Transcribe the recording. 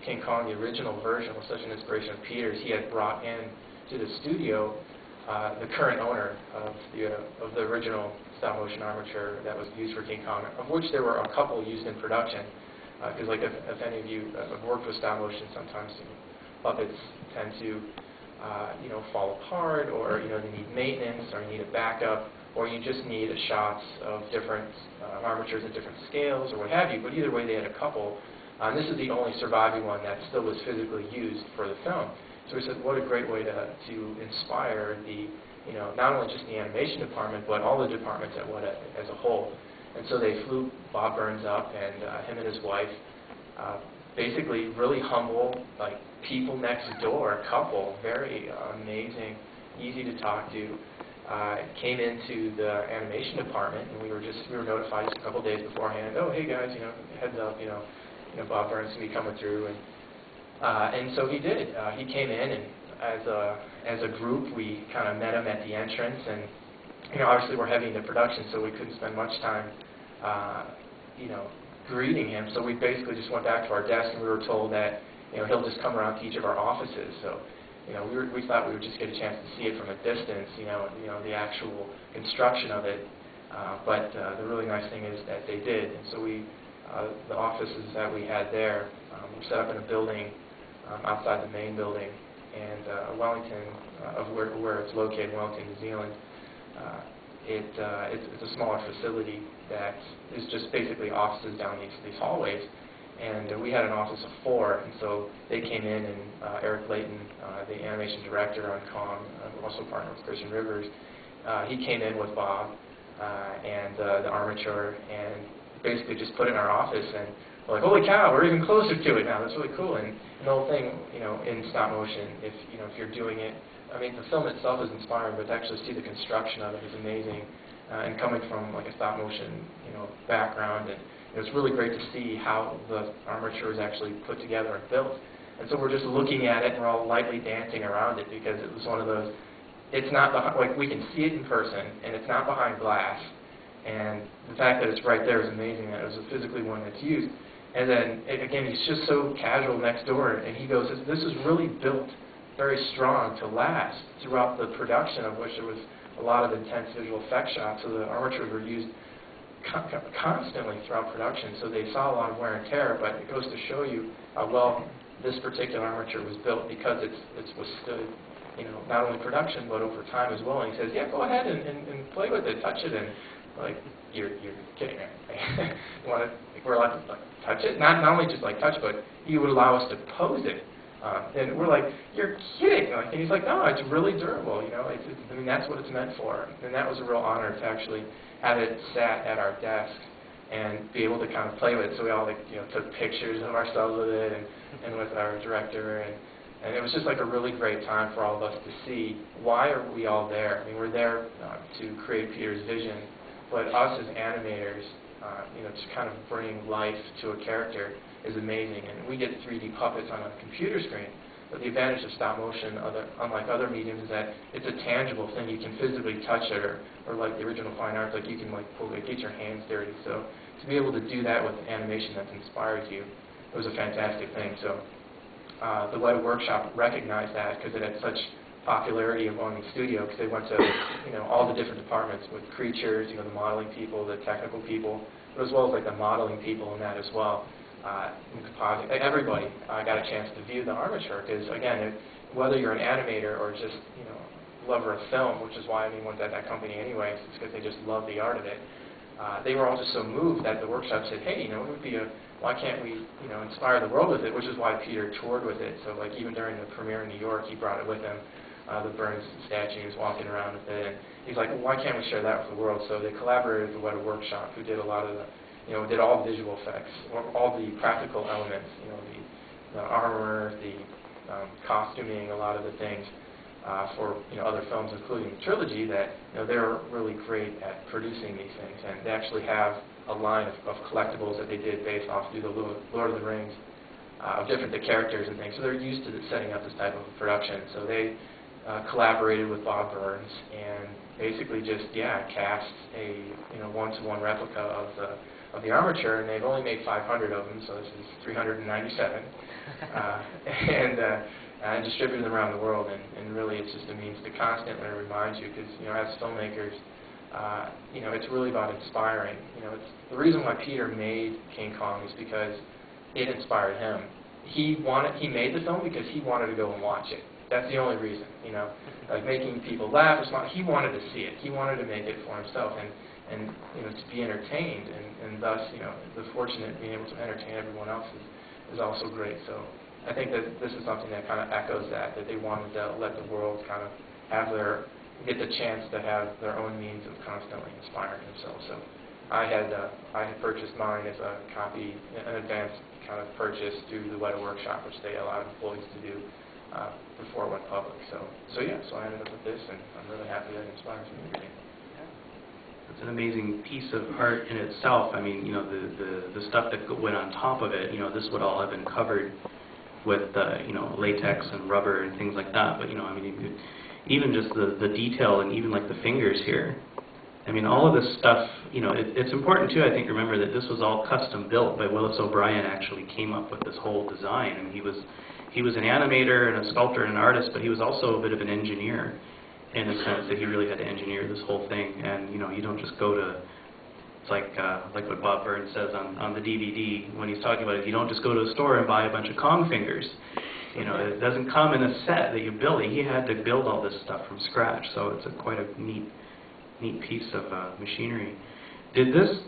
King Kong, the original version, was such an inspiration of Peter's, he had brought in to the studio the current owner of the original stop-motion armature that was used for King Kong, of which there were a couple used in production. Because like if any of you have worked with stop-motion, sometimes puppets tend to fall apart, or they need maintenance, or you need a backup, or you just need shots of different armatures at different scales, or what have you. But either way, they had a couple. And this is the only surviving one that still was physically used for the film. So we said, what a great way to inspire the, not only just the animation department, but all the departments at WETA as a whole. And so they flew Bob Burns up, and him and his wife, basically really humble, like people next door couple, very amazing, easy to talk to. Came into the animation department, and we were notified just a couple days beforehand. Oh, hey guys, heads up, Bob Burns is going to be coming through, and so he did. He came in, and as a group, we kind of met him at the entrance, and obviously we're heavy into production, so we couldn't spend much time, greeting him. So we basically just went back to our desk, and we were told that he'll just come around to each of our offices. So we thought we would just get a chance to see it from a distance, the actual construction of it. But the really nice thing is that they did. And so the offices that we had there were set up in a building outside the main building, and Wellington, where it's located, Wellington, New Zealand. It's a smaller facility that is just basically offices down these hallways. And we had an office of 4, and so they came in, and Eric Layton, the animation director on Kong, also partnered with Christian Rivers, he came in with Bob and the armature, and basically just put it in our office, and we're like, holy cow, we're even closer to it now. That's really cool. And the whole thing, in stop motion, if you're doing it, I mean, the film itself is inspiring, but to actually see the construction of it is amazing. And coming from like a stop motion, background, and it's really great to see how the armature is actually put together and built. And so we're just looking at it, and we're all lightly dancing around it, because it was one of those. It's not like we can see it in person, and it's not behind glass. And the fact that it's right there is amazing. That it was physically one that's used. And then again, he's just so casual next door, and he goes, "This is really built very strong to last throughout the production, of which there was a lot of intense visual effects shots. So the armatures were used constantly throughout production, so they saw a lot of wear and tear, but it goes to show you how well this particular armature was built, because it's withstood, not only production, but over time as well." And he says, yeah, go ahead and play with it, touch it, and like, you're kidding me. We're allowed to touch it? Not only just touch, but he would allow us to pose it. And we're like, you're kidding. And he's like, no, it's really durable. I mean, that's what it's meant for. And that was a real honor to actually have it sat at our desk and be able to kind of play with it. So we all took pictures of ourselves with it, and with our director, and it was just like a really great time for all of us to see, why are we all there? I mean, we're there to create Peter's vision, but us as animators, to kind of bring life to a character is amazing. And we get 3D puppets on a computer screen. But the advantage of stop motion, unlike other mediums, is that it's a tangible thing. You can physically touch it, or like the original fine arts, like you can pull it, get your hands dirty. So to be able to do that with animation that's inspired you, it was a fantastic thing. So the WETA Workshop recognized that, because it had such popularity among the studio, because they went to all the different departments with creatures, the modeling people, the technical people, but as well as the modeling people in that as well. In composite, everybody got a chance to view the armature, because again, whether you're an animator or just lover of film, which is why everyone's at that company anyway, it's because they just love the art of it. They were all just so moved that the workshop said, hey, it would be why can't we inspire the world with it? Which is why Peter toured with it. So even during the premiere in New York, he brought it with him. The Burns statue, he was walking around with it, and he's like, well, why can't we share that with the world? So they collaborated with the WETA Workshop, who did a lot of the did all the visual effects, or all the practical elements, the armor, the costuming, a lot of the things for other films, including the trilogy, that they're really great at producing these things. And they actually have a line of collectibles that they did based off through the Lord of the Rings, of different characters and things. So they're used to setting up this type of production. So they collaborated with Bob Burns and basically just cast a one-to-one replica of the armature, and they've only made 500 of them, so this is 397, and distributed them around the world. And really, it's just a means to constantly remind you, because as filmmakers, it's really about inspiring. It's the reason why Peter made King Kong is because it inspired him. He made the film because he wanted to go and watch it. That's the only reason. Like making people laugh or smile. He wanted to see it. He wanted to make it for himself, and to be entertained, and thus the fortunate being able to entertain everyone else is also great. So I think that this is something that kind of echoes that they wanted to let the world kind of get the chance to have their own means of constantly inspiring themselves. So I had purchased mine as a copy, an advanced kind of purchase through the WETA Workshop, which they allowed employees to do before it went public. So I ended up with this, and I'm really happy that it inspires me every day. It's an amazing piece of art in itself. I mean, the stuff that went on top of it, this would all have been covered with, latex and rubber and things like that. But, I mean, even just the detail and even like the fingers here. I mean, all of this stuff, it's important too, I think, remember that this was all custom built by Willis O'Brien. Actually came up with this whole design. And he was an animator and a sculptor and an artist, but he was also a bit of an engineer, in the sense that he really had to engineer this whole thing. And you don't just go to, it's like what Bob Byrne says on the DVD when he's talking about it, you don't just go to a store and buy a bunch of Kong fingers. It doesn't come in a set that you build. He had to build all this stuff from scratch, so it's quite a neat piece of machinery. Did this,